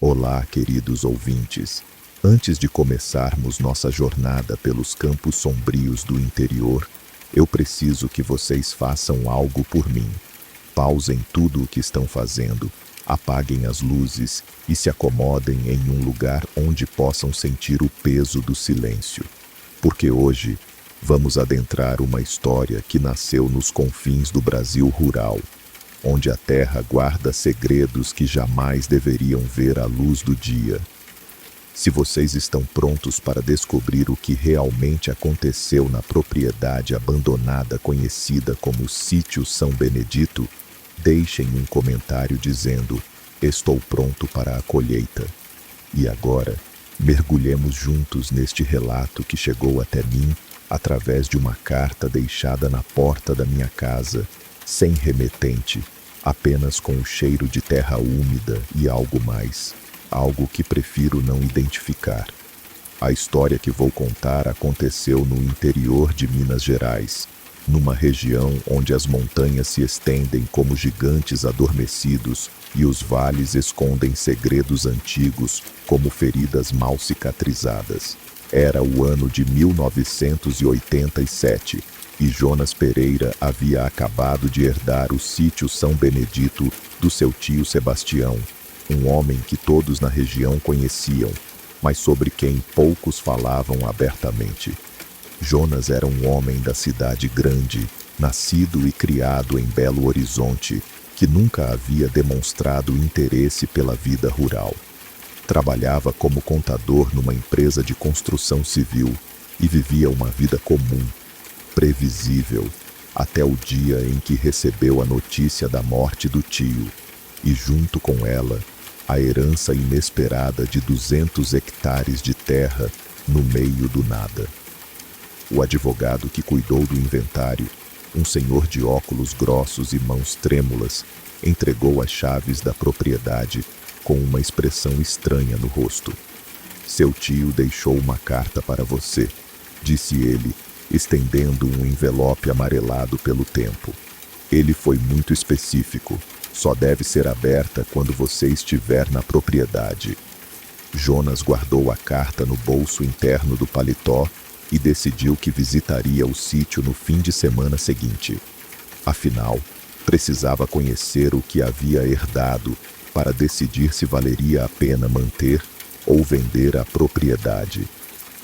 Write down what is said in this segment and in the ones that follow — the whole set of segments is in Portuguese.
Olá, queridos ouvintes. Antes de começarmos nossa jornada pelos campos sombrios do interior, eu preciso que vocês façam algo por mim. Pausem tudo o que estão fazendo, apaguem as luzes e se acomodem em um lugar onde possam sentir o peso do silêncio. Porque hoje vamos adentrar uma história que nasceu nos confins do Brasil rural, onde a terra guarda segredos que jamais deveriam ver a luz do dia. Se vocês estão prontos para descobrir o que realmente aconteceu na propriedade abandonada conhecida como Sítio São Benedito, deixem um comentário dizendo: "Estou pronto para a colheita". E agora, mergulhemos juntos neste relato que chegou até mim através de uma carta deixada na porta da minha casa, sem remetente, apenas com o cheiro de terra úmida e algo mais, algo que prefiro não identificar. A história que vou contar aconteceu no interior de Minas Gerais, numa região onde as montanhas se estendem como gigantes adormecidos e os vales escondem segredos antigos como feridas mal cicatrizadas. Era o ano de 1987 e Jonas Pereira havia acabado de herdar o Sítio São Benedito do seu tio Sebastião, um homem que todos na região conheciam, mas sobre quem poucos falavam abertamente. Jonas era um homem da cidade grande, nascido e criado em Belo Horizonte, que nunca havia demonstrado interesse pela vida rural. Trabalhava como contador numa empresa de construção civil e vivia uma vida comum, previsível, até o dia em que recebeu a notícia da morte do tio, e junto com ela, a herança inesperada de 200 hectares de terra no meio do nada. O advogado que cuidou do inventário, um senhor de óculos grossos e mãos trêmulas, entregou as chaves da propriedade com uma expressão estranha no rosto. "Seu tio deixou uma carta para você", disse ele, estendendo um envelope amarelado pelo tempo. "Ele foi muito específico. Só deve ser aberta quando você estiver na propriedade." Jonas guardou a carta no bolso interno do paletó e decidiu que visitaria o sítio no fim de semana seguinte. Afinal, precisava conhecer o que havia herdado para decidir se valeria a pena manter ou vender a propriedade.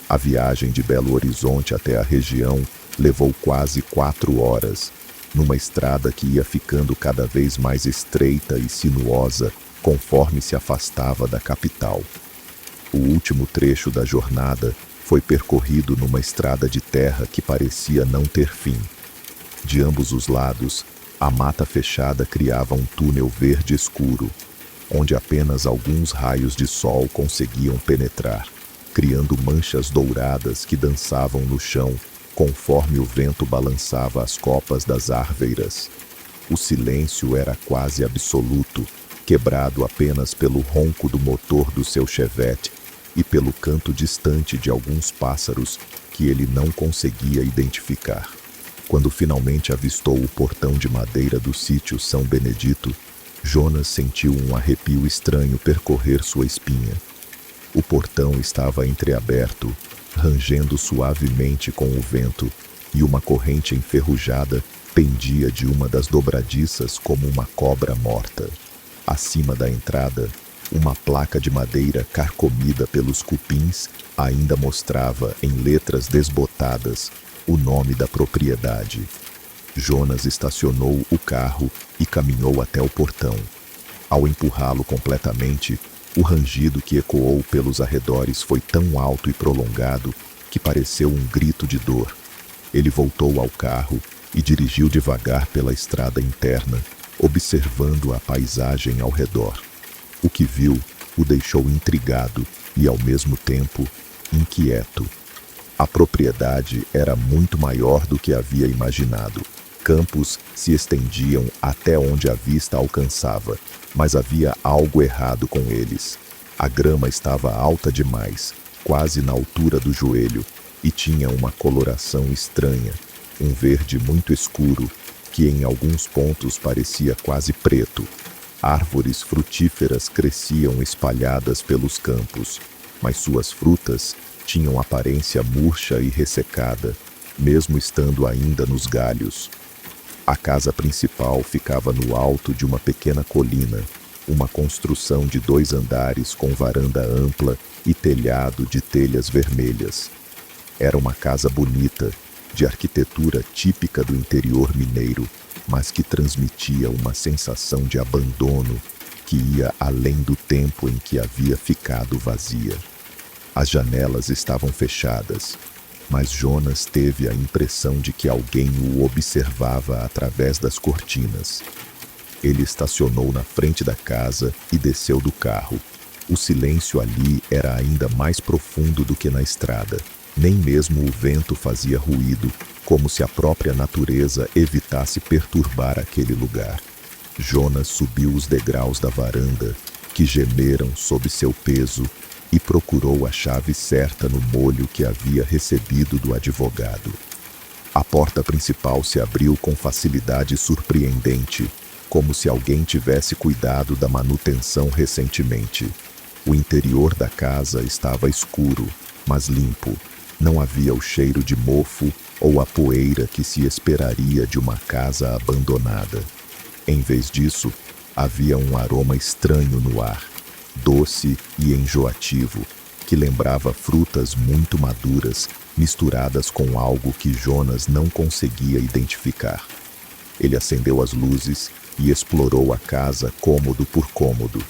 A viagem de Belo Horizonte até a região levou quase 4 horas, numa estrada que ia ficando cada vez mais estreita e sinuosa conforme se afastava da capital. O último trecho da jornada foi percorrido numa estrada de terra que parecia não ter fim. De ambos os lados, a mata fechada criava um túnel verde escuro, onde apenas alguns raios de sol conseguiam penetrar, criando manchas douradas que dançavam no chão conforme o vento balançava as copas das árvores. O silêncio era quase absoluto, quebrado apenas pelo ronco do motor do seu Chevette e pelo canto distante de alguns pássaros que ele não conseguia identificar. Quando finalmente avistou o portão de madeira do Sítio São Benedito, Jonas sentiu um arrepio estranho percorrer sua espinha. O portão estava entreaberto, rangendo suavemente com o vento, e uma corrente enferrujada pendia de uma das dobradiças como uma cobra morta. Acima da entrada, uma placa de madeira carcomida pelos cupins ainda mostrava, em letras desbotadas, o nome da propriedade. Jonas estacionou o carro e caminhou até o portão. Ao empurrá-lo completamente, o rangido que ecoou pelos arredores foi tão alto e prolongado que pareceu um grito de dor. Ele voltou ao carro e dirigiu devagar pela estrada interna, observando a paisagem ao redor. O que viu o deixou intrigado e, ao mesmo tempo, inquieto. A propriedade era muito maior do que havia imaginado. Campos se estendiam até onde a vista alcançava, mas havia algo errado com eles. A grama estava alta demais, quase na altura do joelho, e tinha uma coloração estranha, um verde muito escuro, que em alguns pontos parecia quase preto. Árvores frutíferas cresciam espalhadas pelos campos, mas suas frutas tinham aparência murcha e ressecada, mesmo estando ainda nos galhos. A casa principal ficava no alto de uma pequena colina, uma construção de 2 andares com varanda ampla e telhado de telhas vermelhas. Era uma casa bonita, de arquitetura típica do interior mineiro, mas que transmitia uma sensação de abandono que ia além do tempo em que havia ficado vazia. As janelas estavam fechadas, mas Jonas teve a impressão de que alguém o observava através das cortinas. Ele estacionou na frente da casa e desceu do carro. O silêncio ali era ainda mais profundo do que na estrada. Nem mesmo o vento fazia ruído, como se a própria natureza evitasse perturbar aquele lugar. Jonas subiu os degraus da varanda, que gemeram sob seu peso, e procurou a chave certa no molho que havia recebido do advogado. A porta principal se abriu com facilidade surpreendente, como se alguém tivesse cuidado da manutenção recentemente. O interior da casa estava escuro, mas limpo. Não havia o cheiro de mofo ou a poeira que se esperaria de uma casa abandonada. Em vez disso, havia um aroma estranho no ar, doce e enjoativo, que lembrava frutas muito maduras misturadas com algo que Jonas não conseguia identificar. Ele acendeu as luzes e explorou a casa cômodo por cômodo.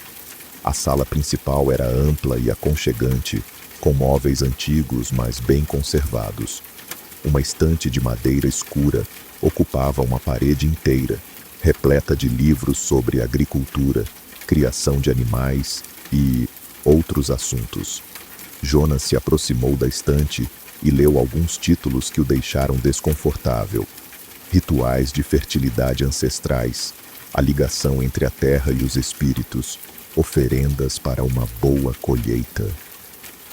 A sala principal era ampla e aconchegante, com móveis antigos, mas bem conservados. Uma estante de madeira escura ocupava uma parede inteira, repleta de livros sobre agricultura, criação de animais e outros assuntos. Jonas se aproximou da estante e leu alguns títulos que o deixaram desconfortável. Rituais de fertilidade ancestrais, a ligação entre a terra e os espíritos, oferendas para uma boa colheita.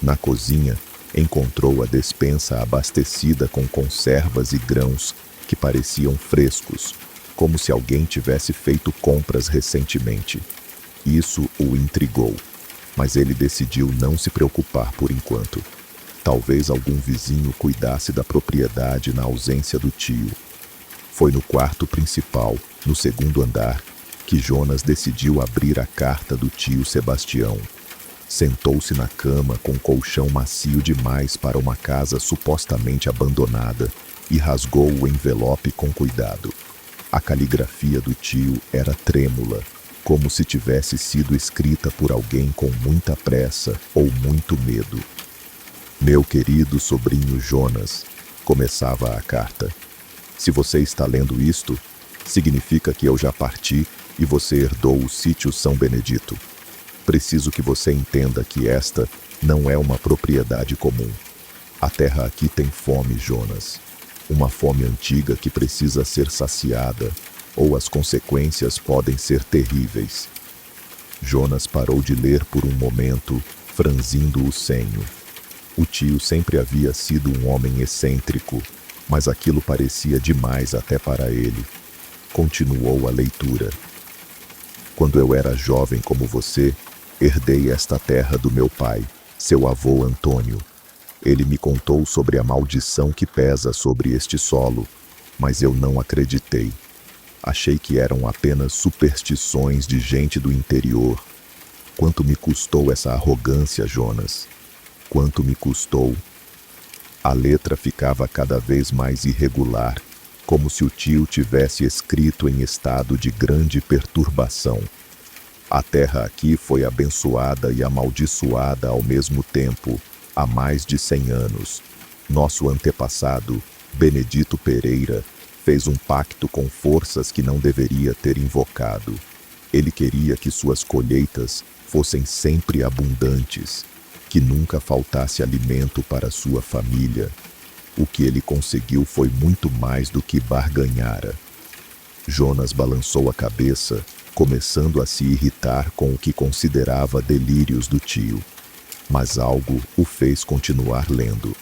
Na cozinha, encontrou a despensa abastecida com conservas e grãos que pareciam frescos, como se alguém tivesse feito compras recentemente. Isso o intrigou, mas ele decidiu não se preocupar por enquanto. Talvez algum vizinho cuidasse da propriedade na ausência do tio. Foi no quarto principal, no segundo andar, que Jonas decidiu abrir a carta do tio Sebastião. Sentou-se na cama com colchão macio demais para uma casa supostamente abandonada e rasgou o envelope com cuidado. A caligrafia do tio era trêmula, como se tivesse sido escrita por alguém com muita pressa ou muito medo. Meu querido sobrinho Jonas, começava a carta. Se você está lendo isto, significa que eu já parti e você herdou o sítio São Benedito. Preciso que você entenda que esta não é uma propriedade comum. A terra aqui tem fome, Jonas. Uma fome antiga que precisa ser saciada, ou as consequências podem ser terríveis. Jonas parou de ler por um momento, franzindo o senho. O tio sempre havia sido um homem excêntrico, mas aquilo parecia demais até para ele. Continuou a leitura. Quando eu era jovem como você, herdei esta terra do meu pai, seu avô Antônio. Ele me contou sobre a maldição que pesa sobre este solo, mas eu não acreditei. Achei que eram apenas superstições de gente do interior. Quanto me custou essa arrogância, Jonas? Quanto me custou? A letra ficava cada vez mais irregular, como se o tio tivesse escrito em estado de grande perturbação. A terra aqui foi abençoada e amaldiçoada ao mesmo tempo, há mais de 100 anos. Nosso antepassado, Benedito Pereira, fez um pacto com forças que não deveria ter invocado. Ele queria que suas colheitas fossem sempre abundantes, que nunca faltasse alimento para sua família. O que ele conseguiu foi muito mais do que barganhara. Jonas balançou a cabeça, começando a se irritar com o que considerava delírios do tio. Mas algo o fez continuar lendo.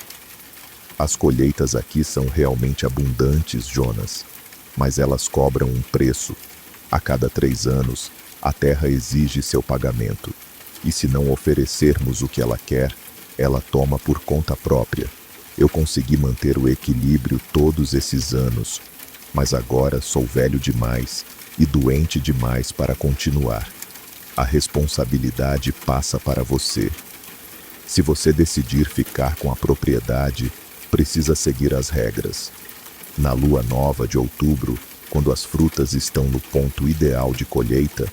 As colheitas aqui são realmente abundantes, Jonas, mas elas cobram um preço. A cada 3 anos, A terra exige seu pagamento, e se não oferecermos o que ela quer, ela toma por conta própria. Eu consegui manter o equilíbrio todos esses anos, mas agora sou velho demais e doente demais para continuar. A responsabilidade passa para você. Se você decidir ficar com a propriedade, precisa seguir as regras. Na lua nova de outubro, quando as frutas estão no ponto ideal de colheita,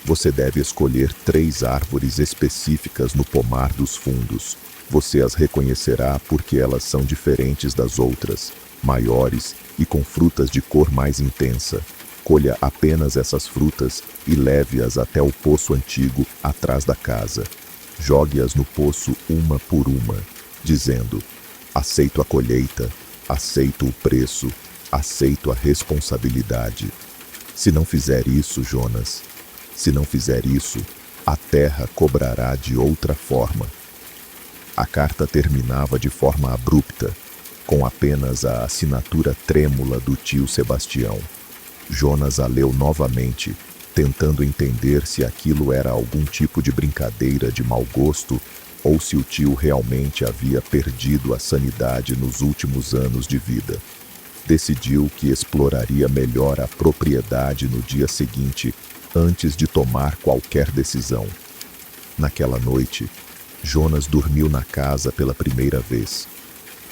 você deve escolher 3 árvores específicas no pomar dos fundos. Você as reconhecerá porque elas são diferentes das outras, maiores e com frutas de cor mais intensa. Colha apenas essas frutas e leve-as até o poço antigo atrás da casa. Jogue-as no poço uma por uma, dizendo: aceito a colheita, aceito o preço, aceito a responsabilidade. Se não fizer isso, Jonas, se não fizer isso, a terra cobrará de outra forma. A carta terminava de forma abrupta, com apenas a assinatura trêmula do tio Sebastião. Jonas a leu novamente, tentando entender se aquilo era algum tipo de brincadeira de mau gosto ou se o tio realmente havia perdido a sanidade nos últimos anos de vida. Decidiu que exploraria melhor a propriedade no dia seguinte, antes de tomar qualquer decisão. Naquela noite, Jonas dormiu na casa pela primeira vez.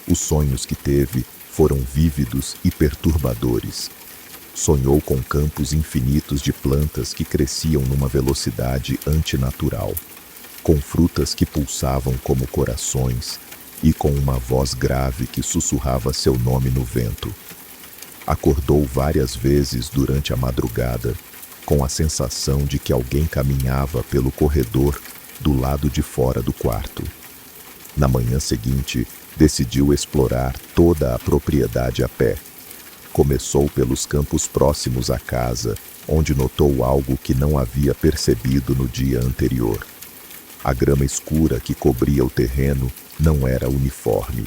Os sonhos que teve foram vívidos e perturbadores. Sonhou com campos infinitos de plantas que cresciam numa velocidade antinatural, com frutas que pulsavam como corações e com uma voz grave que sussurrava seu nome no vento. Acordou várias vezes durante a madrugada, com a sensação de que alguém caminhava pelo corredor do lado de fora do quarto. Na manhã seguinte, decidiu explorar toda a propriedade a pé. Começou pelos campos próximos à casa, onde notou algo que não havia percebido no dia anterior. A grama escura que cobria o terreno não era uniforme.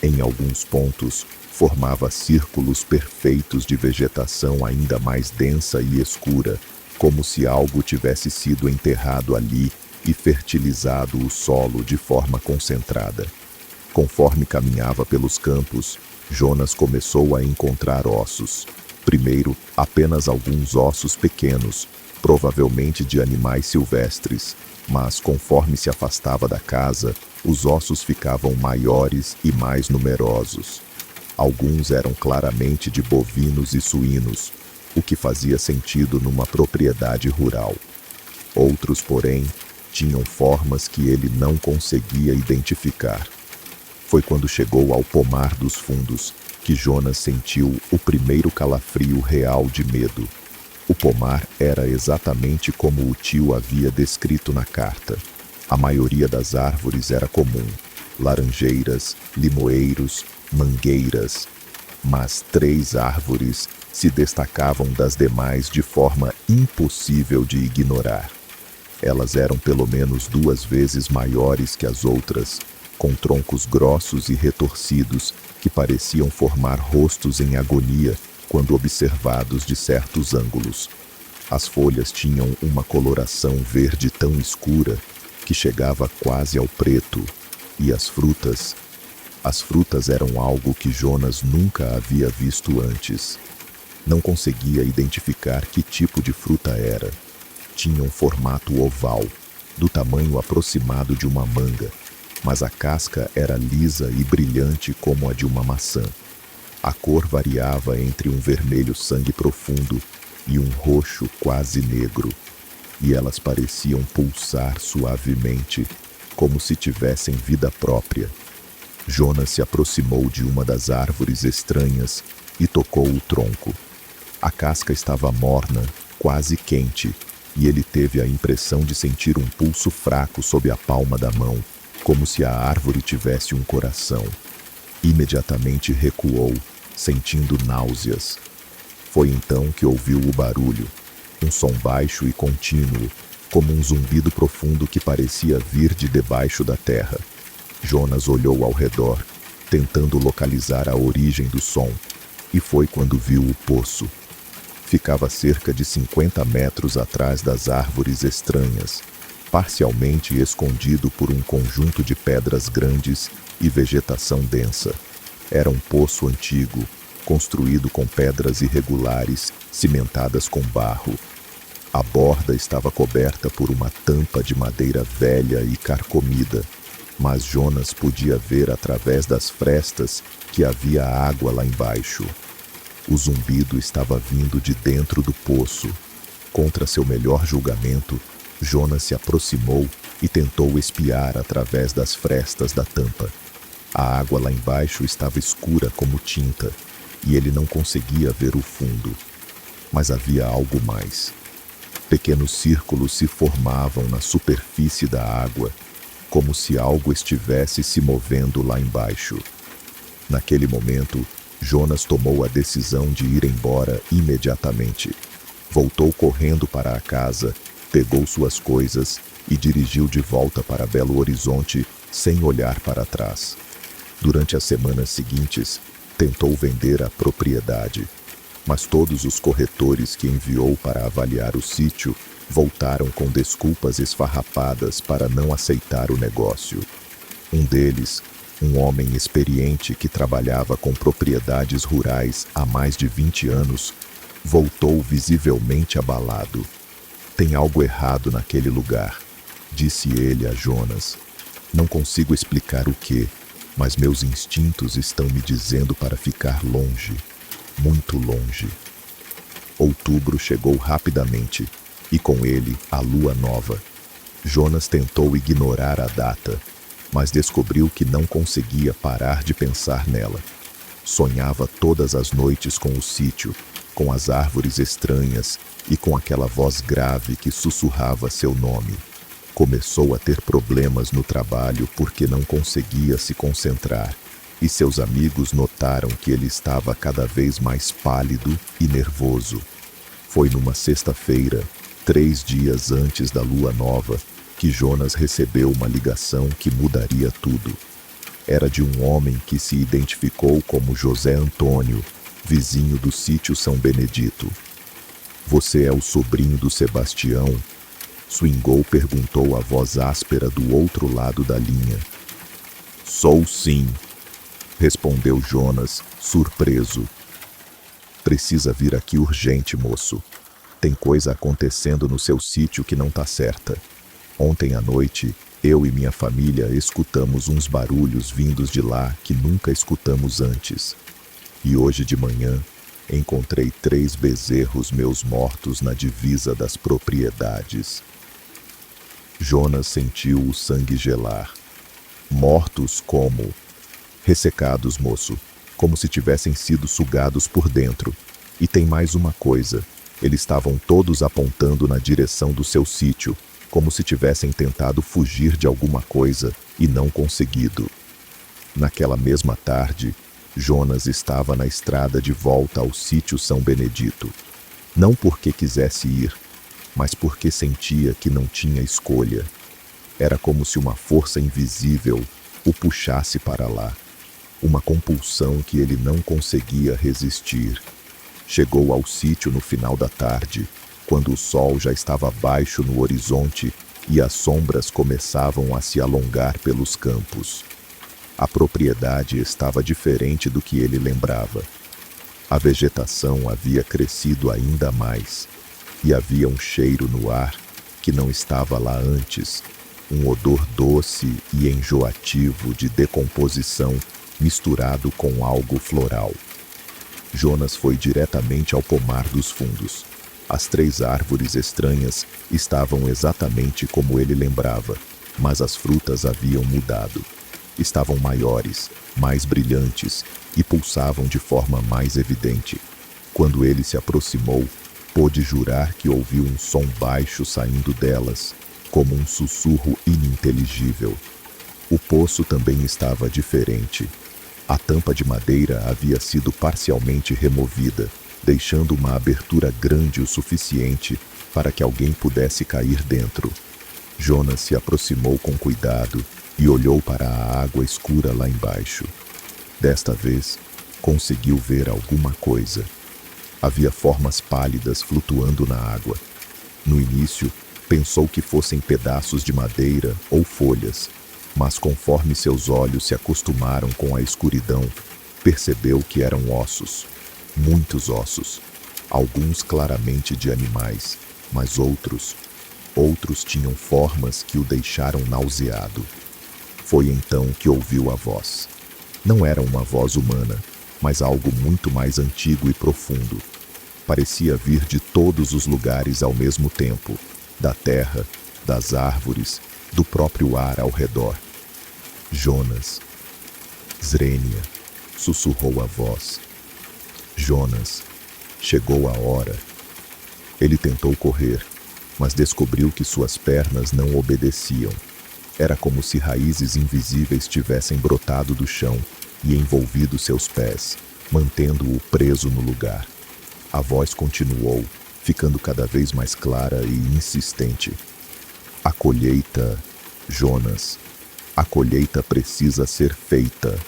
Em alguns pontos, formava círculos perfeitos de vegetação ainda mais densa e escura, como se algo tivesse sido enterrado ali e fertilizado o solo de forma concentrada. Conforme caminhava pelos campos, Jonas começou a encontrar ossos. Primeiro, apenas alguns ossos pequenos, provavelmente de animais silvestres, mas conforme se afastava da casa, os ossos ficavam maiores e mais numerosos. Alguns eram claramente de bovinos e suínos, o que fazia sentido numa propriedade rural. Outros, porém, tinham formas que ele não conseguia identificar. Foi quando chegou ao pomar dos fundos que Jonas sentiu o primeiro calafrio real de medo. O pomar era exatamente como o tio havia descrito na carta. A maioria das árvores era comum: laranjeiras, limoeiros, mangueiras. Mas 3 árvores se destacavam das demais de forma impossível de ignorar. Elas eram pelo menos 2 vezes maiores que as outras, com troncos grossos e retorcidos que pareciam formar rostos em agonia quando observados de certos ângulos. As folhas tinham uma coloração verde tão escura que chegava quase ao preto, e as frutas eram algo que Jonas nunca havia visto antes. Não conseguia identificar que tipo de fruta era. Tinha um formato oval, do tamanho aproximado de uma manga, mas a casca era lisa e brilhante como a de uma maçã. A cor variava entre um vermelho sangue profundo e um roxo quase negro, e elas pareciam pulsar suavemente, como se tivessem vida própria. Jonas se aproximou de uma das árvores estranhas e tocou o tronco. A casca estava morna, quase quente, e ele teve a impressão de sentir um pulso fraco sob a palma da mão, como se a árvore tivesse um coração. Imediatamente recuou, sentindo náuseas. Foi então que ouviu o barulho, um som baixo e contínuo, como um zumbido profundo que parecia vir de debaixo da terra. Jonas olhou ao redor, tentando localizar a origem do som, e foi quando viu o poço. Ficava a cerca de 50 metros atrás das árvores estranhas, parcialmente escondido por um conjunto de pedras grandes e vegetação densa. Era um poço antigo, construído com pedras irregulares, cimentadas com barro. A borda estava coberta por uma tampa de madeira velha e carcomida, mas Jonas podia ver através das frestas que havia água lá embaixo. O zumbido estava vindo de dentro do poço. Contra seu melhor julgamento, Jonas se aproximou e tentou espiar através das frestas da tampa. A água lá embaixo estava escura como tinta, e ele não conseguia ver o fundo. Mas havia algo mais. Pequenos círculos se formavam na superfície da água, como se algo estivesse se movendo lá embaixo. Naquele momento, Jonas tomou a decisão de ir embora imediatamente. Voltou correndo para a casa, pegou suas coisas e dirigiu de volta para Belo Horizonte sem olhar para trás. Durante as semanas seguintes, tentou vender a propriedade, mas todos os corretores que enviou para avaliar o sítio voltaram com desculpas esfarrapadas para não aceitar o negócio. Um deles, um homem experiente que trabalhava com propriedades rurais há mais de 20 anos, voltou visivelmente abalado. "Tem algo errado naquele lugar", disse ele a Jonas. "Não consigo explicar o que, mas meus instintos estão me dizendo para ficar longe, muito longe." Outubro chegou rapidamente, e com ele a lua nova. Jonas tentou ignorar a data, mas descobriu que não conseguia parar de pensar nela. Sonhava todas as noites com o sítio, com as árvores estranhas e com aquela voz grave que sussurrava seu nome. Começou a ter problemas no trabalho porque não conseguia se concentrar, e seus amigos notaram que ele estava cada vez mais pálido e nervoso. Foi numa sexta-feira, 3 dias antes da lua nova, que Jonas recebeu uma ligação que mudaria tudo. Era de um homem que se identificou como José Antônio, vizinho do sítio São Benedito. "Você é o sobrinho do Sebastião?" Swingou perguntou a voz áspera do outro lado da linha. "Sou sim", respondeu Jonas, surpreso. "Precisa vir aqui urgente, moço. Tem coisa acontecendo no seu sítio que não tá certa. Ontem à noite, eu e minha família escutamos uns barulhos vindos de lá que nunca escutamos antes. E hoje de manhã, encontrei 3 bezerros meus mortos na divisa das propriedades." Jonas sentiu o sangue gelar. "Mortos como?" "Ressecados, moço, como se tivessem sido sugados por dentro. E tem mais uma coisa, eles estavam todos apontando na direção do seu sítio, como se tivessem tentado fugir de alguma coisa e não conseguido." Naquela mesma tarde, Jonas estava na estrada de volta ao sítio São Benedito. Não porque quisesse ir, mas porque sentia que não tinha escolha. Era como se uma força invisível o puxasse para lá. Uma compulsão que ele não conseguia resistir. Chegou ao sítio no final da tarde, quando o sol já estava baixo no horizonte e as sombras começavam a se alongar pelos campos. A propriedade estava diferente do que ele lembrava. A vegetação havia crescido ainda mais, e havia um cheiro no ar que não estava lá antes, um odor doce e enjoativo de decomposição misturado com algo floral. Jonas foi diretamente ao pomar dos fundos. As 3 árvores estranhas estavam exatamente como ele lembrava, mas as frutas haviam mudado. Estavam maiores, mais brilhantes e pulsavam de forma mais evidente. Quando ele se aproximou, pôde jurar que ouviu um som baixo saindo delas, como um sussurro ininteligível. O poço também estava diferente. A tampa de madeira havia sido parcialmente removida, deixando uma abertura grande o suficiente para que alguém pudesse cair dentro. Jonas se aproximou com cuidado e olhou para a água escura lá embaixo. Desta vez, conseguiu ver alguma coisa. Havia formas pálidas flutuando na água. No início, pensou que fossem pedaços de madeira ou folhas, mas conforme seus olhos se acostumaram com a escuridão, percebeu que eram ossos, muitos ossos, alguns claramente de animais, mas outros tinham formas que o deixaram nauseado. Foi então que ouviu a voz. Não era uma voz humana, mas algo muito mais antigo e profundo. Parecia vir de todos os lugares ao mesmo tempo, da terra, das árvores, do próprio ar ao redor. Jonas. Zrenia, sussurrou a voz. Jonas, chegou a hora. Ele tentou correr, mas descobriu que suas pernas não obedeciam. Era como se raízes invisíveis tivessem brotado do chão e envolvido seus pés, mantendo-o preso no lugar. A voz continuou, ficando cada vez mais clara e insistente. A colheita, Jonas, a colheita precisa ser feita.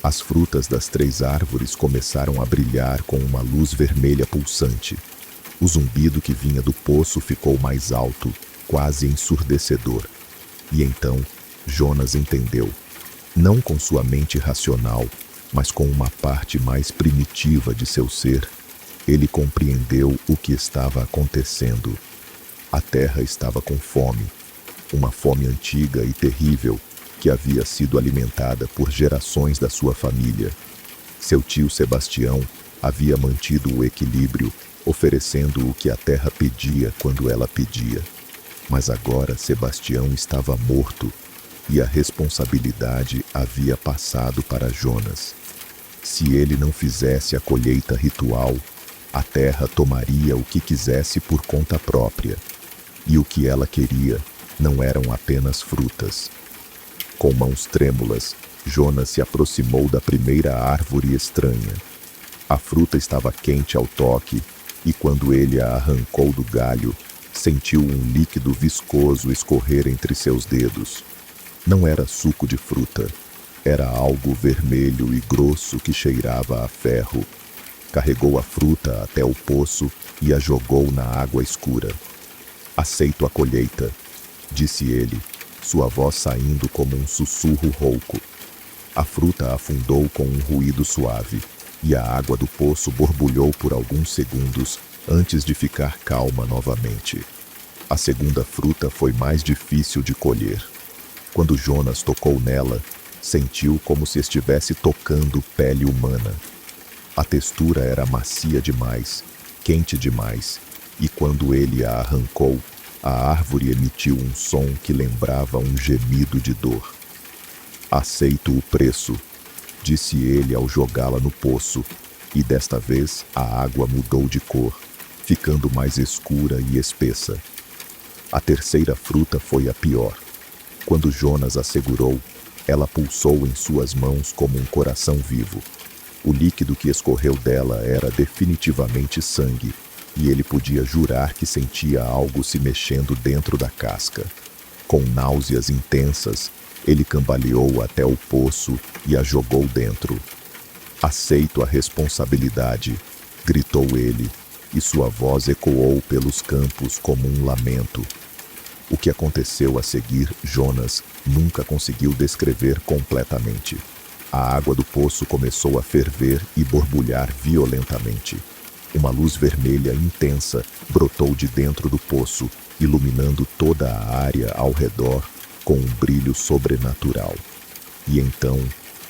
As frutas das 3 árvores começaram a brilhar com uma luz vermelha pulsante. O zumbido que vinha do poço ficou mais alto, quase ensurdecedor. E então, Jonas entendeu. Não com sua mente racional, mas com uma parte mais primitiva de seu ser, ele compreendeu o que estava acontecendo. A terra estava com fome, uma fome antiga e terrível que havia sido alimentada por gerações da sua família. Seu tio Sebastião havia mantido o equilíbrio, oferecendo o que a terra pedia quando ela pedia. Mas agora Sebastião estava morto e a responsabilidade havia passado para Jonas. Se ele não fizesse a colheita ritual, a terra tomaria o que quisesse por conta própria. E o que ela queria não eram apenas frutas. Com mãos trêmulas, Jonas se aproximou da primeira árvore estranha. A fruta estava quente ao toque, e quando ele a arrancou do galho, sentiu um líquido viscoso escorrer entre seus dedos. Não era suco de fruta, era algo vermelho e grosso que cheirava a ferro. Carregou a fruta até o poço e a jogou na água escura. Aceito a colheita, disse ele, sua voz saindo como um sussurro rouco. A fruta afundou com um ruído suave, e a água do poço borbulhou por alguns segundos antes de ficar calma novamente. A segunda fruta foi mais difícil de colher. Quando Jonas tocou nela, sentiu como se estivesse tocando pele humana. A textura era macia demais, quente demais, e quando ele a arrancou, a árvore emitiu um som que lembrava um gemido de dor. Aceito o preço, disse ele ao jogá-la no poço, e desta vez a água mudou de cor, ficando mais escura e espessa. A terceira fruta foi a pior. Quando Jonas a segurou, ela pulsou em suas mãos como um coração vivo. O líquido que escorreu dela era definitivamente sangue, e ele podia jurar que sentia algo se mexendo dentro da casca. Com náuseas intensas, ele cambaleou até o poço e a jogou dentro. Aceito a responsabilidade, gritou ele, e sua voz ecoou pelos campos como um lamento. O que aconteceu a seguir, Jonas nunca conseguiu descrever completamente. A água do poço começou a ferver e borbulhar violentamente. Uma luz vermelha intensa brotou de dentro do poço, iluminando toda a área ao redor com um brilho sobrenatural. E então,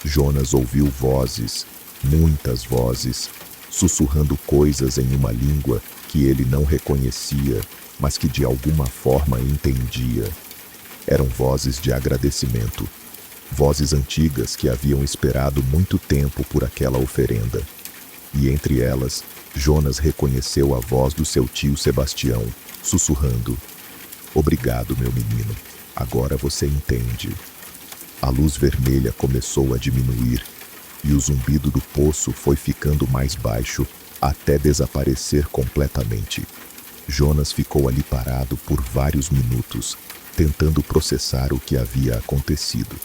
Jonas ouviu vozes, muitas vozes, sussurrando coisas em uma língua que ele não reconhecia, mas que de alguma forma entendia. Eram vozes de agradecimento, vozes antigas que haviam esperado muito tempo por aquela oferenda. E entre elas, Jonas reconheceu a voz do seu tio Sebastião, sussurrando: "Obrigado, meu menino. Agora você entende." A luz vermelha começou a diminuir, e o zumbido do poço foi ficando mais baixo até desaparecer completamente. Jonas ficou ali parado por vários minutos, tentando processar o que havia acontecido.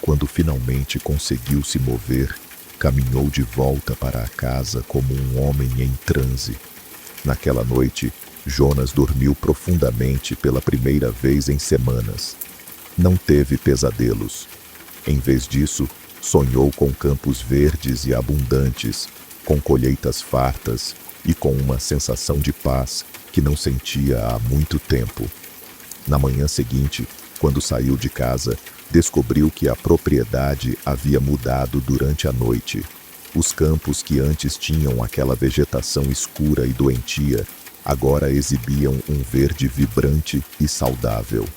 Quando finalmente conseguiu se mover, caminhou de volta para a casa como um homem em transe. Naquela noite, Jonas dormiu profundamente pela primeira vez em semanas. Não teve pesadelos. Em vez disso, sonhou com campos verdes e abundantes, com colheitas fartas e com uma sensação de paz que não sentia há muito tempo. Na manhã seguinte, quando saiu de casa, descobriu que a propriedade havia mudado durante a noite. Os campos que antes tinham aquela vegetação escura e doentia, agora exibiam um verde vibrante e saudável.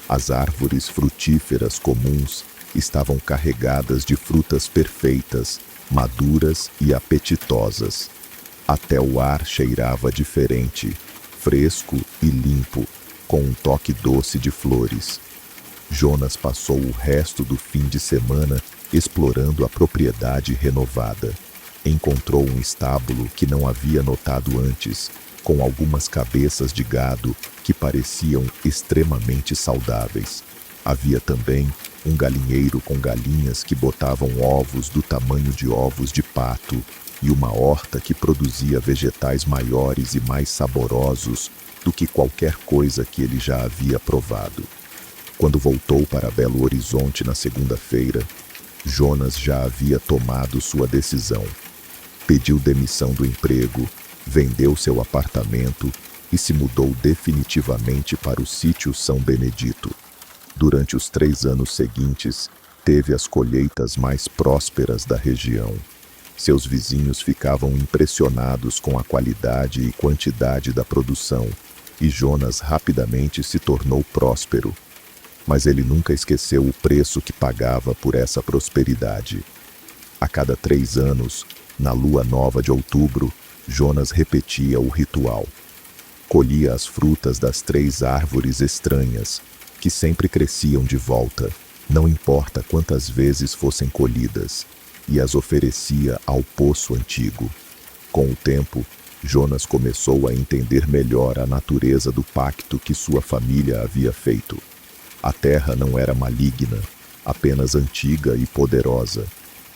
As árvores frutíferas comuns estavam carregadas de frutas perfeitas, maduras e apetitosas. Até o ar cheirava diferente, fresco e limpo, com um toque doce de flores. Jonas passou o resto do fim de semana explorando a propriedade renovada. Encontrou um estábulo que não havia notado antes, com algumas cabeças de gado que pareciam extremamente saudáveis. Havia também um galinheiro com galinhas que botavam ovos do tamanho de ovos de pato e uma horta que produzia vegetais maiores e mais saborosos do que qualquer coisa que ele já havia provado. Quando voltou para Belo Horizonte na segunda-feira, Jonas já havia tomado sua decisão. Pediu demissão do emprego, vendeu seu apartamento e se mudou definitivamente para o sítio São Benedito. Durante os 3 anos seguintes, teve as colheitas mais prósperas da região. Seus vizinhos ficavam impressionados com a qualidade e quantidade da produção, e Jonas rapidamente se tornou próspero. Mas ele nunca esqueceu o preço que pagava por essa prosperidade. A cada 3 anos, na lua nova de outubro, Jonas repetia o ritual. Colhia as frutas das 3 árvores estranhas, que sempre cresciam de volta, não importa quantas vezes fossem colhidas, e as oferecia ao poço antigo. Com o tempo, Jonas começou a entender melhor a natureza do pacto que sua família havia feito. A terra não era maligna, apenas antiga e poderosa.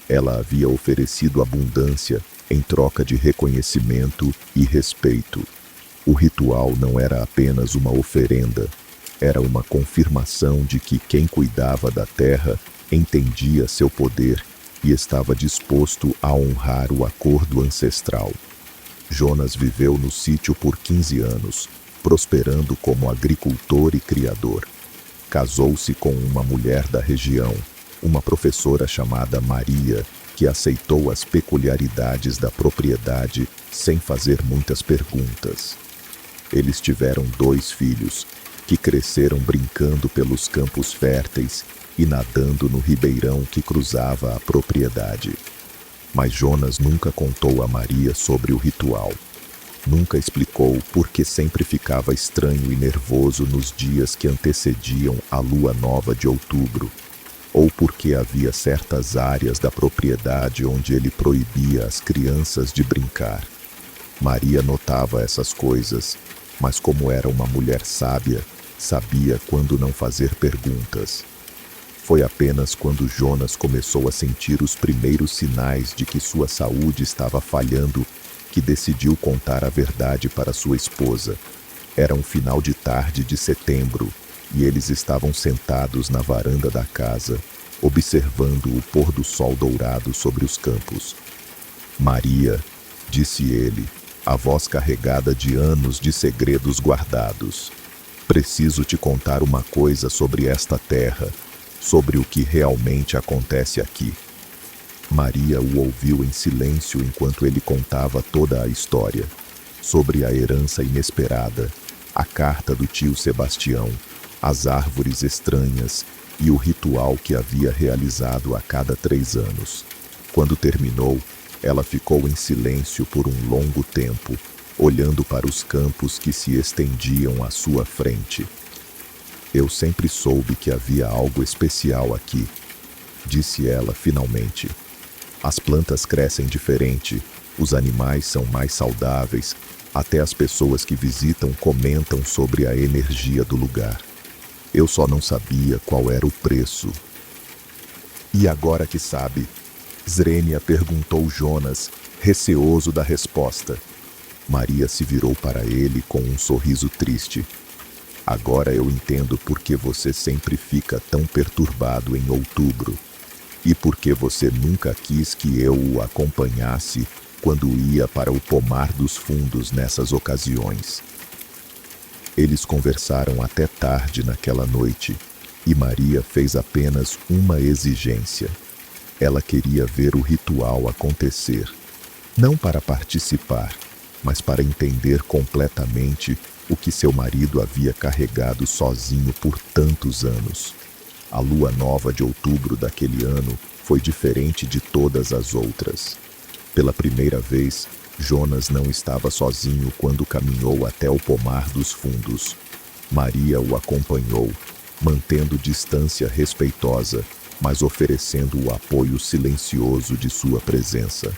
Ela havia oferecido abundância em troca de reconhecimento e respeito. O ritual não era apenas uma oferenda, era uma confirmação de que quem cuidava da terra entendia seu poder e estava disposto a honrar o acordo ancestral. Jonas viveu no sítio por 15 anos, prosperando como agricultor e criador. Casou-se com uma mulher da região, uma professora chamada Maria, que aceitou as peculiaridades da propriedade sem fazer muitas perguntas. Eles tiveram 2 filhos, que cresceram brincando pelos campos férteis e nadando no ribeirão que cruzava a propriedade. Mas Jonas nunca contou a Maria sobre o ritual. Nunca explicou por que sempre ficava estranho e nervoso nos dias que antecediam a lua nova de outubro, ou porque havia certas áreas da propriedade onde ele proibia as crianças de brincar. Maria notava essas coisas, mas como era uma mulher sábia, sabia quando não fazer perguntas. Foi apenas quando Jonas começou a sentir os primeiros sinais de que sua saúde estava falhando que decidiu contar a verdade para sua esposa. Era um final de tarde de setembro e eles estavam sentados na varanda da casa, observando o pôr do sol dourado sobre os campos. "Maria", disse ele, a voz carregada de anos de segredos guardados. "Preciso te contar uma coisa sobre esta terra, sobre o que realmente acontece aqui." Maria o ouviu em silêncio enquanto ele contava toda a história, sobre a herança inesperada, a carta do tio Sebastião, as árvores estranhas e o ritual que havia realizado a cada 3 anos. Quando terminou, ela ficou em silêncio por um longo tempo, olhando para os campos que se estendiam à sua frente. "Eu sempre soube que havia algo especial aqui", disse ela finalmente. "As plantas crescem diferente, os animais são mais saudáveis, até as pessoas que visitam comentam sobre a energia do lugar. Eu só não sabia qual era o preço." "E agora que sabe, Zrenia perguntou Jonas, receoso da resposta. Maria se virou para ele com um sorriso triste. Agora eu entendo por que você sempre fica tão perturbado em outubro. E por que você nunca quis que eu o acompanhasse quando ia para o pomar dos fundos nessas ocasiões. Eles conversaram até tarde naquela noite, e Maria fez apenas uma exigência. Ela queria ver o ritual acontecer, não para participar, mas para entender completamente o que seu marido havia carregado sozinho por tantos anos. A lua nova de outubro daquele ano foi diferente de todas as outras. Pela primeira vez, Jonas não estava sozinho quando caminhou até o pomar dos fundos. Maria o acompanhou, mantendo distância respeitosa, mas oferecendo o apoio silencioso de sua presença.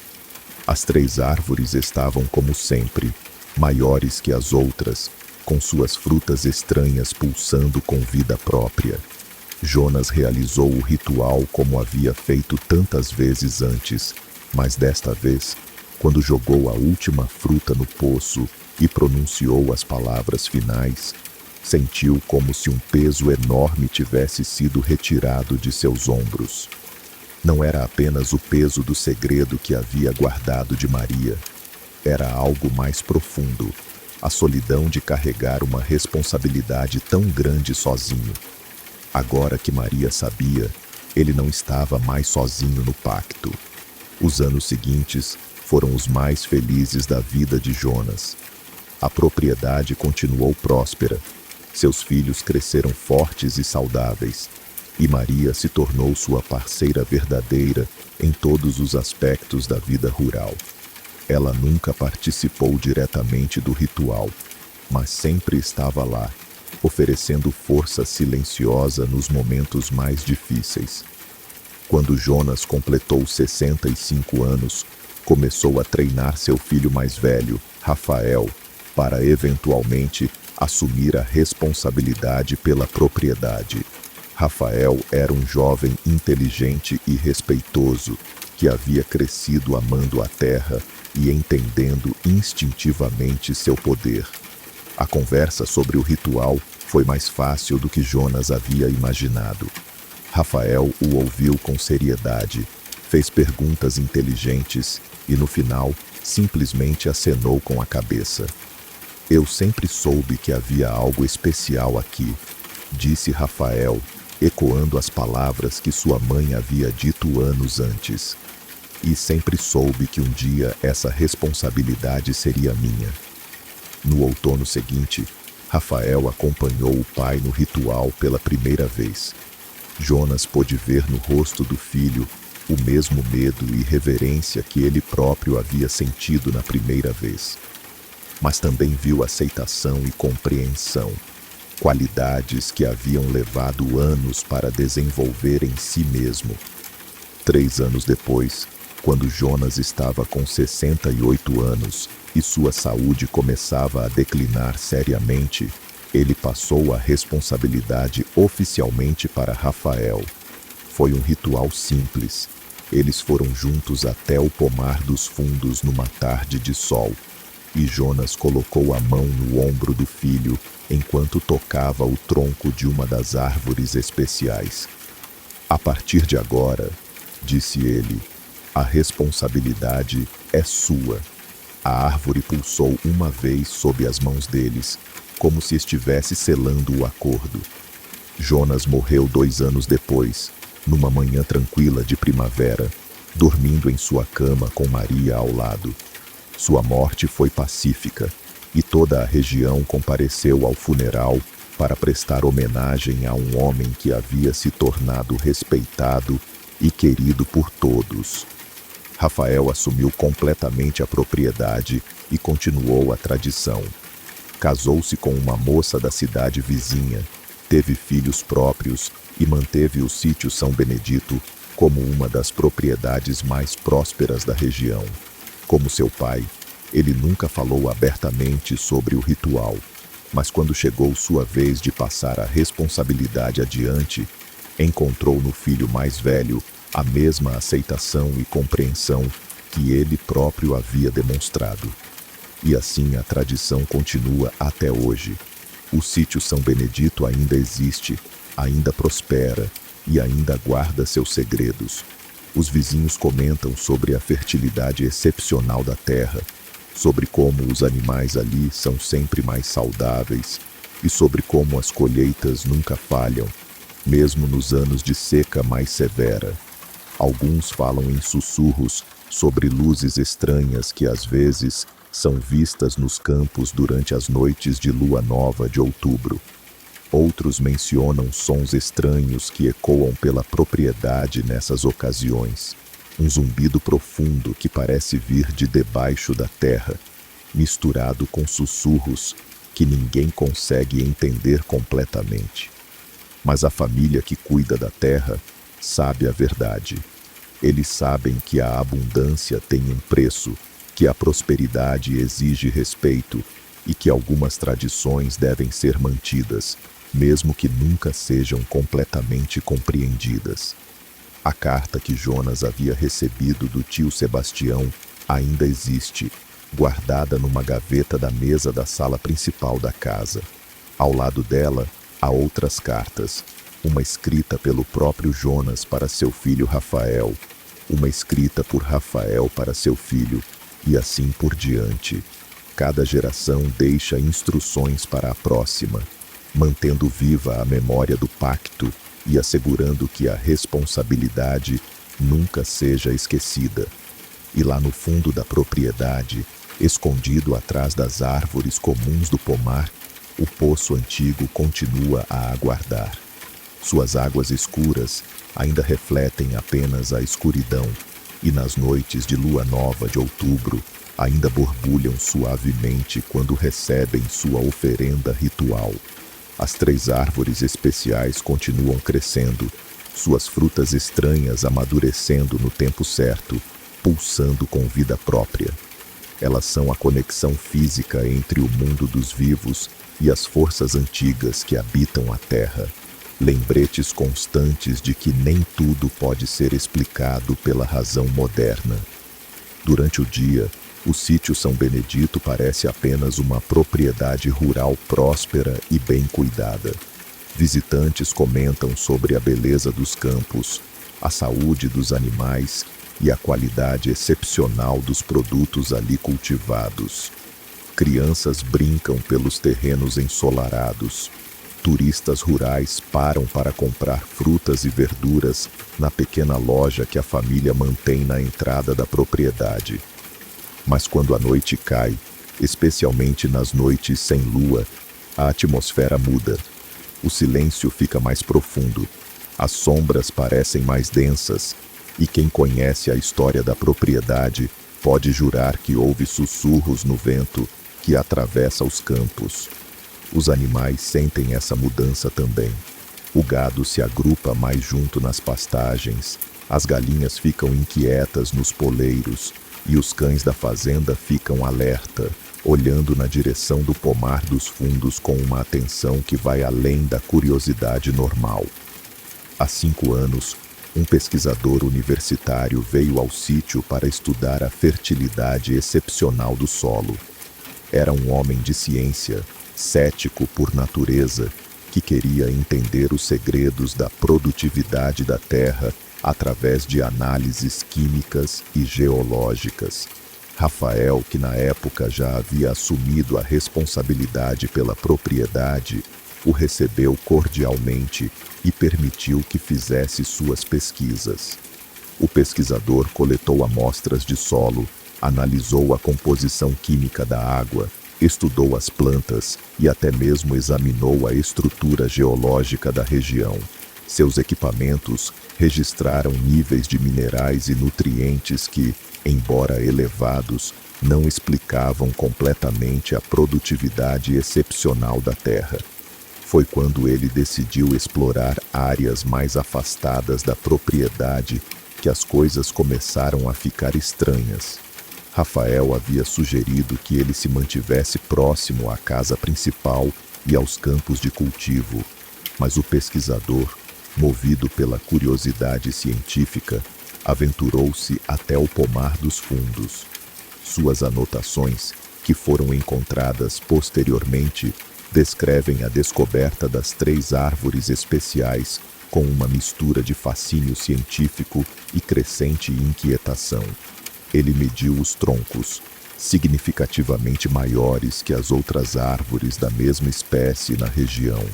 As 3 árvores estavam como sempre, maiores que as outras, com suas frutas estranhas pulsando com vida própria. Jonas realizou o ritual como havia feito tantas vezes antes, mas desta vez, quando jogou a última fruta no poço e pronunciou as palavras finais, sentiu como se um peso enorme tivesse sido retirado de seus ombros. Não era apenas o peso do segredo que havia guardado de Maria. Era algo mais profundo, a solidão de carregar uma responsabilidade tão grande sozinho. Agora que Maria sabia, ele não estava mais sozinho no pacto. Os anos seguintes foram os mais felizes da vida de Jonas. A propriedade continuou próspera, seus filhos cresceram fortes e saudáveis, e Maria se tornou sua parceira verdadeira em todos os aspectos da vida rural. Ela nunca participou diretamente do ritual, mas sempre estava lá, oferecendo força silenciosa nos momentos mais difíceis. Quando Jonas completou 65 anos, começou a treinar seu filho mais velho, Rafael, para eventualmente assumir a responsabilidade pela propriedade. Rafael era um jovem inteligente e respeitoso, que havia crescido amando a terra e entendendo instintivamente seu poder. A conversa sobre o ritual foi mais fácil do que Jonas havia imaginado. Rafael o ouviu com seriedade, fez perguntas inteligentes e, no final, simplesmente acenou com a cabeça. Eu sempre soube que havia algo especial aqui, disse Rafael, ecoando as palavras que sua mãe havia dito anos antes. E sempre soube que um dia essa responsabilidade seria minha. No outono seguinte, Rafael acompanhou o pai no ritual pela primeira vez. Jonas pôde ver no rosto do filho o mesmo medo e reverência que ele próprio havia sentido na primeira vez. Mas também viu aceitação e compreensão, qualidades que haviam levado anos para desenvolver em si mesmo. 3 anos depois, quando Jonas estava com 68 anos e sua saúde começava a declinar seriamente, ele passou a responsabilidade oficialmente para Rafael. Foi um ritual simples. Eles foram juntos até o pomar dos fundos numa tarde de sol, e Jonas colocou a mão no ombro do filho enquanto tocava o tronco de uma das árvores especiais. A partir de agora, disse ele, a responsabilidade é sua. A árvore pulsou uma vez sob as mãos deles, como se estivesse selando o acordo. Jonas morreu 2 anos depois, numa manhã tranquila de primavera, dormindo em sua cama com Maria ao lado. Sua morte foi pacífica, e toda a região compareceu ao funeral para prestar homenagem a um homem que havia se tornado respeitado e querido por todos. Rafael assumiu completamente a propriedade e continuou a tradição. Casou-se com uma moça da cidade vizinha, teve filhos próprios e manteve o sítio São Benedito como uma das propriedades mais prósperas da região. Como seu pai, ele nunca falou abertamente sobre o ritual, mas quando chegou sua vez de passar a responsabilidade adiante, Encontrou no filho mais velho a mesma aceitação e compreensão que ele próprio havia demonstrado. E assim a tradição continua até hoje. O sítio São Benedito ainda existe, ainda prospera e ainda guarda seus segredos. Os vizinhos comentam sobre a fertilidade excepcional da terra, sobre como os animais ali são sempre mais saudáveis e sobre como as colheitas nunca falham, mesmo nos anos de seca mais severa. Alguns falam em sussurros sobre luzes estranhas que às vezes são vistas nos campos durante as noites de lua nova de outubro. Outros mencionam sons estranhos que ecoam pela propriedade nessas ocasiões. Um zumbido profundo que parece vir de debaixo da terra, misturado com sussurros que ninguém consegue entender completamente. Mas a família que cuida da terra sabe a verdade. Eles sabem que a abundância tem um preço, que a prosperidade exige respeito e que algumas tradições devem ser mantidas, mesmo que nunca sejam completamente compreendidas. A carta que Jonas havia recebido do tio Sebastião ainda existe, guardada numa gaveta da mesa da sala principal da casa. Ao lado dela, há outras cartas, uma escrita pelo próprio Jonas para seu filho Rafael, uma escrita por Rafael para seu filho, e assim por diante. Cada geração deixa instruções para a próxima, mantendo viva a memória do pacto e assegurando que a responsabilidade nunca seja esquecida. E lá no fundo da propriedade, escondido atrás das árvores comuns do pomar, o poço antigo continua a aguardar. Suas águas escuras ainda refletem apenas a escuridão, e nas noites de lua nova de outubro ainda borbulham suavemente quando recebem sua oferenda ritual. As 3 árvores especiais continuam crescendo, suas frutas estranhas amadurecendo no tempo certo, pulsando com vida própria. Elas são a conexão física entre o mundo dos vivos e as forças antigas que habitam a terra. Lembretes constantes de que nem tudo pode ser explicado pela razão moderna. Durante o dia, o sítio São Benedito parece apenas uma propriedade rural próspera e bem cuidada. Visitantes comentam sobre a beleza dos campos, a saúde dos animais e a qualidade excepcional dos produtos ali cultivados. Crianças brincam pelos terrenos ensolarados. Turistas rurais param para comprar frutas e verduras na pequena loja que a família mantém na entrada da propriedade. Mas quando a noite cai, especialmente nas noites sem lua, a atmosfera muda. O silêncio fica mais profundo, as sombras parecem mais densas, e quem conhece a história da propriedade pode jurar que houve sussurros no vento que atravessa os campos. Os animais sentem essa mudança também. O gado se agrupa mais junto nas pastagens, as galinhas ficam inquietas nos poleiros e os cães da fazenda ficam alerta, olhando na direção do pomar dos fundos com uma atenção que vai além da curiosidade normal. Há 5 anos, um pesquisador universitário veio ao sítio para estudar a fertilidade excepcional do solo. Era um homem de ciência, cético por natureza, que queria entender os segredos da produtividade da terra através de análises químicas e geológicas. Rafael, que na época já havia assumido a responsabilidade pela propriedade, o recebeu cordialmente e permitiu que fizesse suas pesquisas. O pesquisador coletou amostras de solo, analisou a composição química da água, estudou as plantas e até mesmo examinou a estrutura geológica da região. Seus equipamentos registraram níveis de minerais e nutrientes que, embora elevados, não explicavam completamente a produtividade excepcional da terra. Foi quando ele decidiu explorar áreas mais afastadas da propriedade que as coisas começaram a ficar estranhas. Rafael havia sugerido que ele se mantivesse próximo à casa principal e aos campos de cultivo, mas o pesquisador movido pela curiosidade científica, aventurou-se até o pomar dos fundos. Suas anotações, que foram encontradas posteriormente, descrevem a descoberta das 3 árvores especiais com uma mistura de fascínio científico e crescente inquietação. Ele mediu os troncos, significativamente maiores que as outras árvores da mesma espécie na região.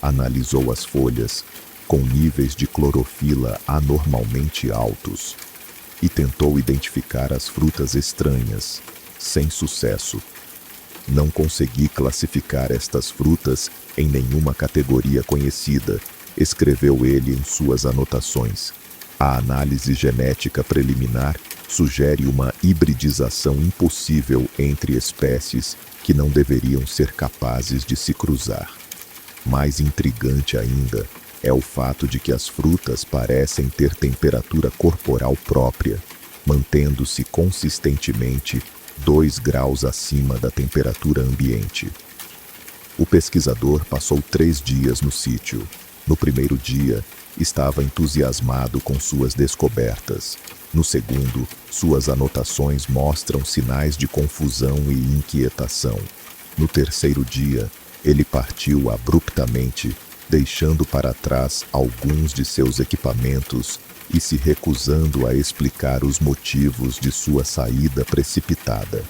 Analisou as folhas, com níveis de clorofila anormalmente altos, e tentou identificar as frutas estranhas, sem sucesso. Não consegui classificar estas frutas em nenhuma categoria conhecida, escreveu ele em suas anotações. A análise genética preliminar sugere uma hibridização impossível entre espécies que não deveriam ser capazes de se cruzar. Mais intrigante ainda é o fato de que as frutas parecem ter temperatura corporal própria, mantendo-se consistentemente 2 graus acima da temperatura ambiente. O pesquisador passou 3 dias no sítio. No primeiro dia, estava entusiasmado com suas descobertas. No segundo, suas anotações mostram sinais de confusão e inquietação. No terceiro dia, ele partiu abruptamente, deixando para trás alguns de seus equipamentos e se recusando a explicar os motivos de sua saída precipitada.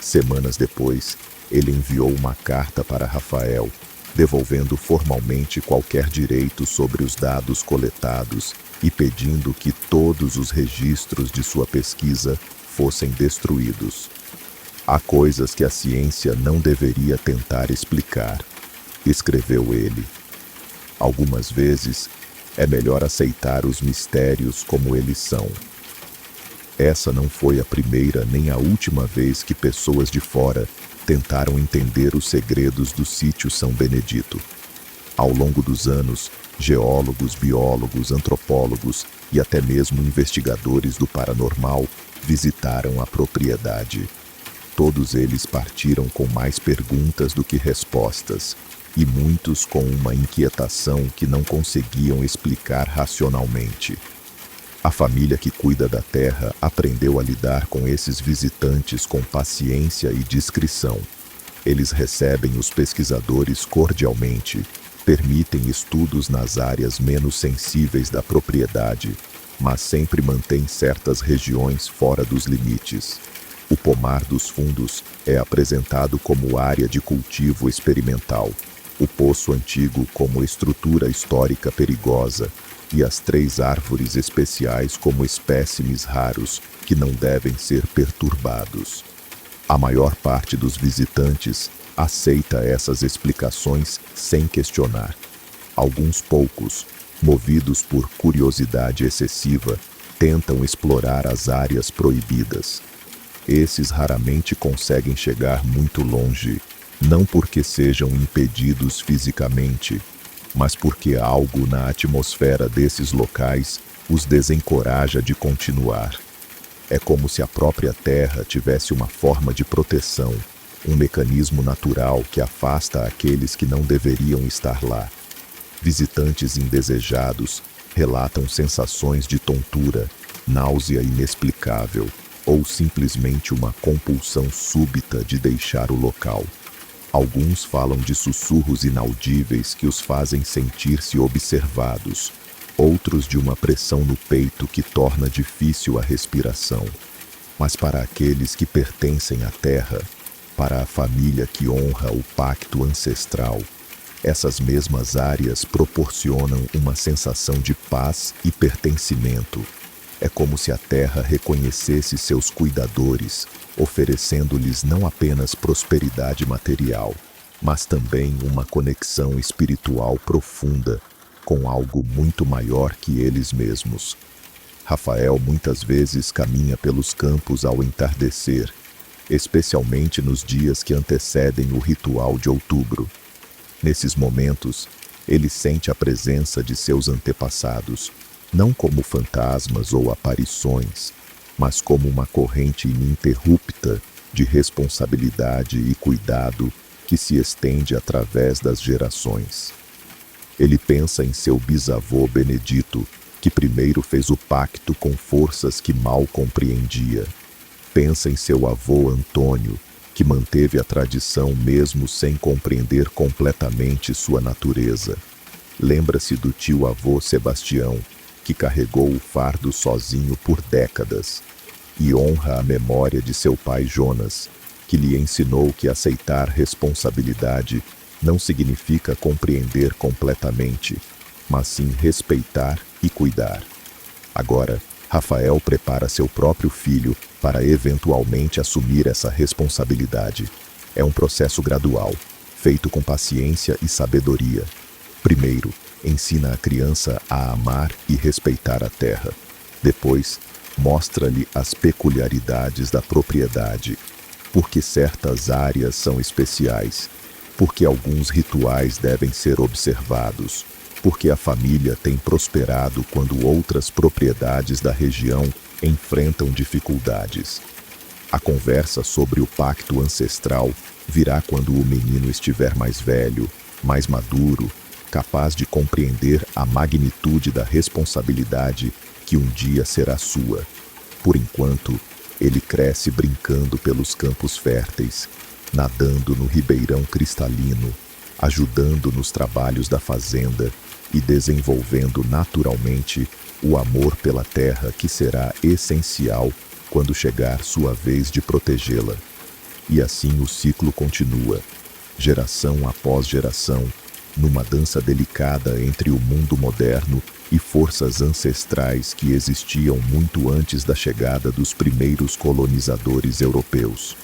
Semanas depois, ele enviou uma carta para Rafael, devolvendo formalmente qualquer direito sobre os dados coletados e pedindo que todos os registros de sua pesquisa fossem destruídos. Há coisas que a ciência não deveria tentar explicar, escreveu ele. Algumas vezes, é melhor aceitar os mistérios como eles são. Essa não foi a primeira nem a última vez que pessoas de fora tentaram entender os segredos do sítio São Benedito. Ao longo dos anos, geólogos, biólogos, antropólogos e até mesmo investigadores do paranormal visitaram a propriedade. Todos eles partiram com mais perguntas do que respostas, e muitos com uma inquietação que não conseguiam explicar racionalmente. A família que cuida da terra aprendeu a lidar com esses visitantes com paciência e discrição. Eles recebem os pesquisadores cordialmente, permitem estudos nas áreas menos sensíveis da propriedade, mas sempre mantêm certas regiões fora dos limites. O pomar dos fundos é apresentado como área de cultivo experimental, o poço antigo como estrutura histórica perigosa e as 3 árvores especiais como espécimes raros que não devem ser perturbados. A maior parte dos visitantes aceita essas explicações sem questionar. Alguns poucos, movidos por curiosidade excessiva, tentam explorar as áreas proibidas. Esses raramente conseguem chegar muito longe, não porque sejam impedidos fisicamente, mas porque algo na atmosfera desses locais os desencoraja de continuar. É como se a própria Terra tivesse uma forma de proteção, um mecanismo natural que afasta aqueles que não deveriam estar lá. Visitantes indesejados relatam sensações de tontura, náusea inexplicável ou simplesmente uma compulsão súbita de deixar o local. Alguns falam de sussurros inaudíveis que os fazem sentir-se observados, outros de uma pressão no peito que torna difícil a respiração. Mas para aqueles que pertencem à terra, para a família que honra o pacto ancestral, essas mesmas áreas proporcionam uma sensação de paz e pertencimento. É como se a terra reconhecesse seus cuidadores, oferecendo-lhes não apenas prosperidade material, mas também uma conexão espiritual profunda com algo muito maior que eles mesmos. Rafael muitas vezes caminha pelos campos ao entardecer, especialmente nos dias que antecedem o ritual de outubro. Nesses momentos, ele sente a presença de seus antepassados, não como fantasmas ou aparições, mas como uma corrente ininterrupta de responsabilidade e cuidado que se estende através das gerações. Ele pensa em seu bisavô Benedito, que primeiro fez o pacto com forças que mal compreendia. Pensa em seu avô Antônio, que manteve a tradição mesmo sem compreender completamente sua natureza. Lembra-se do tio-avô Sebastião, que carregou o fardo sozinho por décadas. E honra a memória de seu pai Jonas, que lhe ensinou que aceitar responsabilidade não significa compreender completamente, mas sim respeitar e cuidar. Agora, Rafael prepara seu próprio filho para eventualmente assumir essa responsabilidade. É um processo gradual, feito com paciência e sabedoria. Primeiro, ensina a criança a amar e respeitar a terra. Depois, mostra-lhe as peculiaridades da propriedade, porque certas áreas são especiais, porque alguns rituais devem ser observados, porque a família tem prosperado quando outras propriedades da região enfrentam dificuldades. A conversa sobre o pacto ancestral virá quando o menino estiver mais velho, mais maduro, capaz de compreender a magnitude da responsabilidade que um dia será sua. Por enquanto, ele cresce brincando pelos campos férteis, nadando no ribeirão cristalino, ajudando nos trabalhos da fazenda e desenvolvendo naturalmente o amor pela terra que será essencial quando chegar sua vez de protegê-la. E assim o ciclo continua, geração após geração, numa dança delicada entre o mundo moderno e forças ancestrais que existiam muito antes da chegada dos primeiros colonizadores europeus.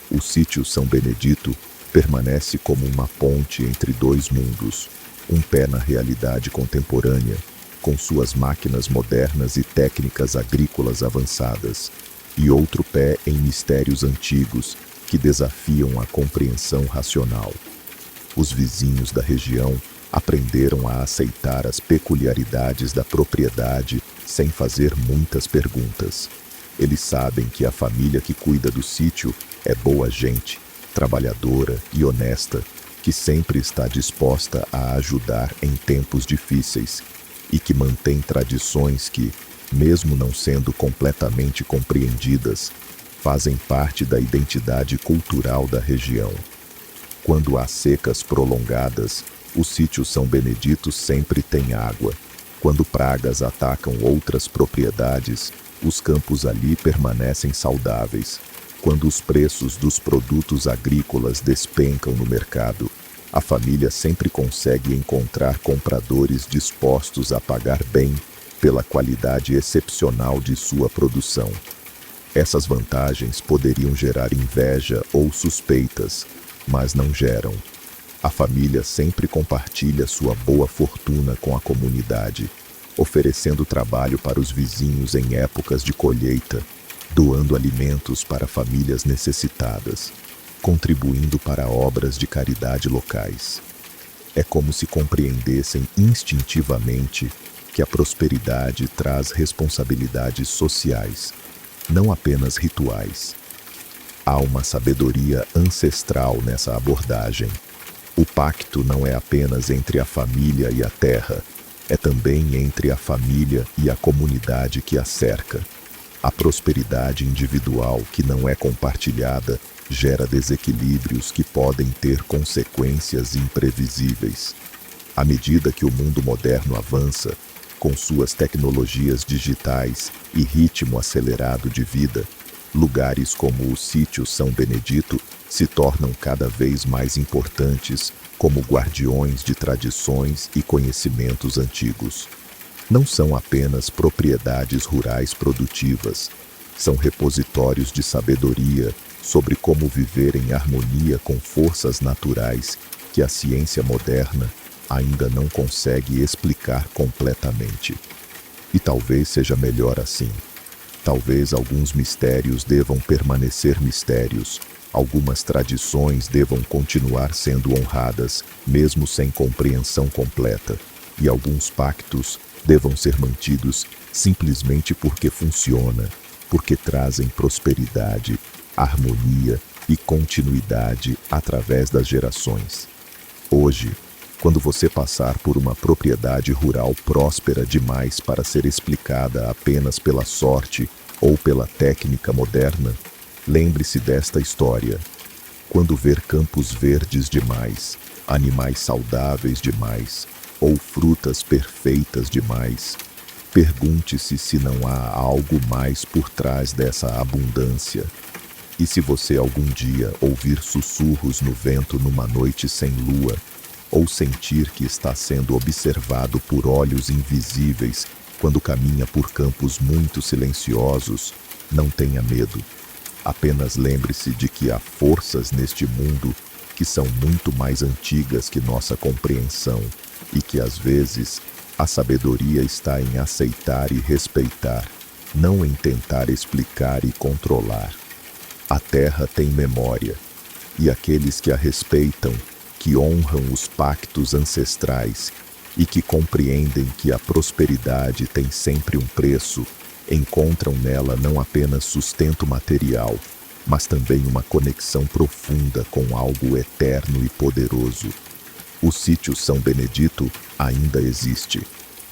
O sítio São Benedito permanece como uma ponte entre dois mundos, um pé na realidade contemporânea, com suas máquinas modernas e técnicas agrícolas avançadas, e outro pé em mistérios antigos que desafiam a compreensão racional. Os vizinhos da região aprenderam a aceitar as peculiaridades da propriedade sem fazer muitas perguntas. Eles sabem que a família que cuida do sítio é boa gente, trabalhadora e honesta, que sempre está disposta a ajudar em tempos difíceis e que mantém tradições que, mesmo não sendo completamente compreendidas, fazem parte da identidade cultural da região. Quando há secas prolongadas, o sítio São Benedito sempre tem água. Quando pragas atacam outras propriedades, os campos ali permanecem saudáveis. Quando os preços dos produtos agrícolas despencam no mercado, a família sempre consegue encontrar compradores dispostos a pagar bem pela qualidade excepcional de sua produção. Essas vantagens poderiam gerar inveja ou suspeitas, mas não geram. A família sempre compartilha sua boa fortuna com a comunidade, oferecendo trabalho para os vizinhos em épocas de colheita, doando alimentos para famílias necessitadas, contribuindo para obras de caridade locais. É como se compreendessem instintivamente que a prosperidade traz responsabilidades sociais, não apenas rituais. Há uma sabedoria ancestral nessa abordagem. O pacto não é apenas entre a família e a terra, é também entre a família e a comunidade que a cerca. A prosperidade individual que não é compartilhada gera desequilíbrios que podem ter consequências imprevisíveis. À medida que o mundo moderno avança, com suas tecnologias digitais e ritmo acelerado de vida, lugares como o sítio São Benedito se tornam cada vez mais importantes como guardiões de tradições e conhecimentos antigos. Não são apenas propriedades rurais produtivas, são repositórios de sabedoria sobre como viver em harmonia com forças naturais que a ciência moderna ainda não consegue explicar completamente. E talvez seja melhor assim. Talvez alguns mistérios devam permanecer mistérios, algumas tradições devam continuar sendo honradas, mesmo sem compreensão completa, e alguns pactos devam ser mantidos simplesmente porque funciona, porque trazem prosperidade, harmonia e continuidade através das gerações. Hoje, Quando você passar por uma propriedade rural próspera demais para ser explicada apenas pela sorte ou pela técnica moderna, lembre-se desta história. Quando ver campos verdes demais, animais saudáveis demais ou frutas perfeitas demais, pergunte-se se não há algo mais por trás dessa abundância. E se você algum dia ouvir sussurros no vento numa noite sem lua, ou sentir que está sendo observado por olhos invisíveis quando caminha por campos muito silenciosos, não tenha medo. Apenas lembre-se de que há forças neste mundo que são muito mais antigas que nossa compreensão e que, às vezes, a sabedoria está em aceitar e respeitar, não em tentar explicar e controlar. A terra tem memória, e aqueles que a respeitam, que honram os pactos ancestrais e que compreendem que a prosperidade tem sempre um preço, encontram nela não apenas sustento material, mas também uma conexão profunda com algo eterno e poderoso. O sítio São Benedito ainda existe.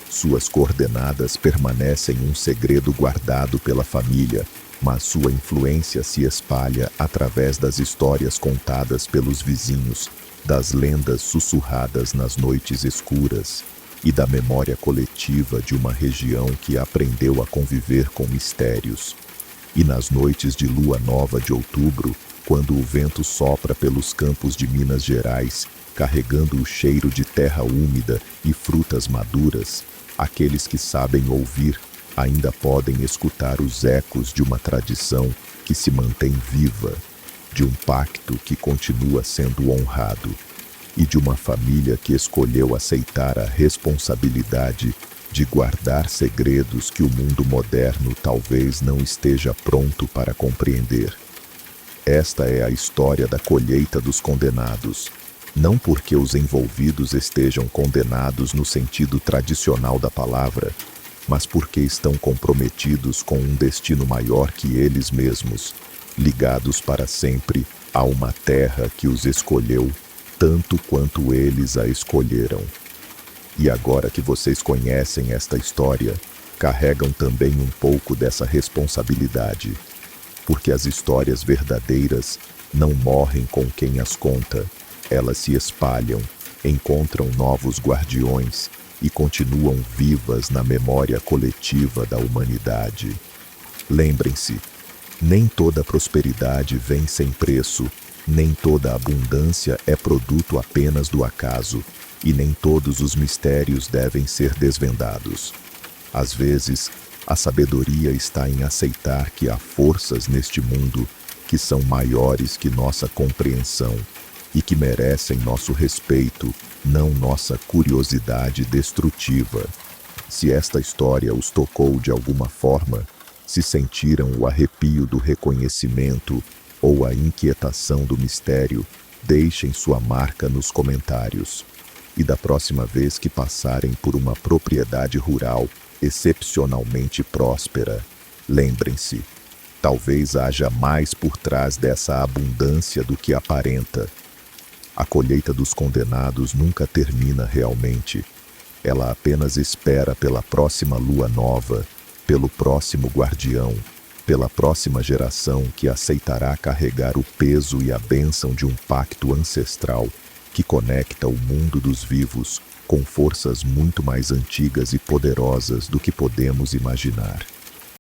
Suas coordenadas permanecem um segredo guardado pela família, mas sua influência se espalha através das histórias contadas pelos vizinhos, das lendas sussurradas nas noites escuras e da memória coletiva de uma região que aprendeu a conviver com mistérios. E nas noites de lua nova de outubro, quando o vento sopra pelos campos de Minas Gerais, carregando o cheiro de terra úmida e frutas maduras, aqueles que sabem ouvir ainda podem escutar os ecos de uma tradição que se mantém viva, de um pacto que continua sendo honrado e de uma família que escolheu aceitar a responsabilidade de guardar segredos que o mundo moderno talvez não esteja pronto para compreender. Esta é a história da colheita dos condenados, não porque os envolvidos estejam condenados no sentido tradicional da palavra, mas porque estão comprometidos com um destino maior que eles mesmos, ligados para sempre a uma terra que os escolheu tanto quanto eles a escolheram. E agora que vocês conhecem esta história, carregam também um pouco dessa responsabilidade, porque as histórias verdadeiras não morrem com quem as conta, elas se espalham, encontram novos guardiões e continuam vivas na memória coletiva da humanidade. Lembrem-se, nem toda prosperidade vem sem preço, nem toda abundância é produto apenas do acaso, e nem todos os mistérios devem ser desvendados. Às vezes, a sabedoria está em aceitar que há forças neste mundo que são maiores que nossa compreensão e que merecem nosso respeito, não nossa curiosidade destrutiva. Se esta história os tocou de alguma forma, se sentiram o arrepio do reconhecimento ou a inquietação do mistério, deixem sua marca nos comentários. E da próxima vez que passarem por uma propriedade rural excepcionalmente próspera, lembrem-se, talvez haja mais por trás dessa abundância do que aparenta. A colheita dos condenados nunca termina realmente. Ela apenas espera pela próxima lua nova, pelo próximo guardião, pela próxima geração que aceitará carregar o peso e a bênção de um pacto ancestral que conecta o mundo dos vivos com forças muito mais antigas e poderosas do que podemos imaginar.